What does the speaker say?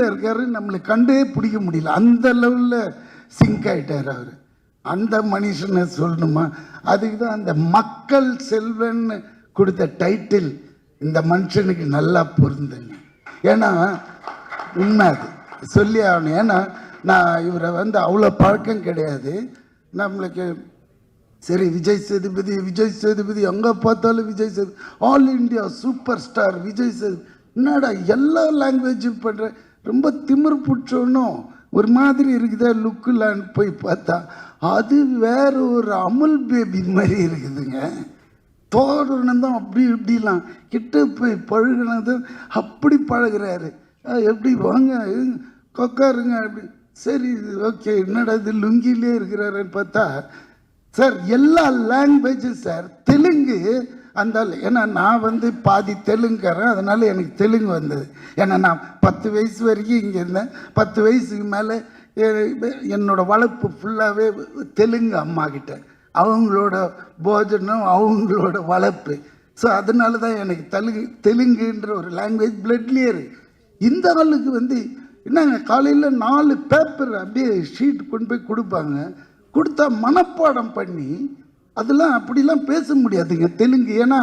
லெவலில் இருக்காரு, நம்மளுக்கு கண்டே பிடிக்க முடியல. அந்த லெவலில் சிங்க் ஆகிட்டார் அவர். அந்த மனுஷனை சொல்லணுமா? அதுக்கு தான் அந்த மக்கள் செல்வன்னு கொடுத்த டைட்டில் இந்த மனுஷனுக்கு நல்லா பொருந்துங்க. ஏன்னா உண்மை அது சொல்லி ஆகணும். ஏன்னா நான் இவரை அவ்வளோ பழக்கம் கிடையாது நம்மளுக்கு. சரி, விஜய் சேதுபதி எங்கே பார்த்தாலும் Vijay Sethupathi, all India super star Vijay Sethupathi. என்னடா எல்லா லாங்குவேஜும் பண்ணுற, ரொம்ப திமிரு பிடிச்சோன்னும் ஒரு மாதிரி இருக்குதா லுக்குலான்னு போய் பார்த்தா அது வேற ஒரு அமுல் பேபி மாதிரி இருக்குதுங்க. தோரணம் தான் அப்படி இப்படிலாம் கிட்ட போய் பழகினது அப்படி பழகிறாரு. எப்படி வாங்க கொக்காருங்க அப்படி. சரி ஓகே, என்னடா இது லுங்கிலே இருக்கிறாருன்னு பார்த்தா சார் எல்லா லாங்குவேஜும் சார். தெலுங்கு அந்த, ஏன்னா நான் பாதி தெலுங்குறேன், அதனால எனக்கு தெலுங்கு வந்தது. ஏன்னா நான் 10 வயசு வரைக்கும் இங்கே இருந்தேன். 10 வயசுக்கு மேலே என்னோட வளர்ப்பு ஃபுல்லாகவே தெலுங்கு அம்மா கிட்ட, அவங்களோட போஜனம் அவங்களோட வளர்ப்பு. ஸோ அதனால தான் எனக்கு தெலுங்குன்ற ஒரு லாங்குவேஜ் பிளட்லேயே இருக்கு. இந்த ஆளுக்கு என்னங்க காலையில் 4 பேப்பர் அப்படியே ஷீட் கொண்டு போய் கொடுப்பாங்க. கொடுத்தா மனப்பாடம் பண்ணி அதெல்லாம் அப்படிலாம் பேச முடியாதுங்க தெலுங்கு. ஏன்னா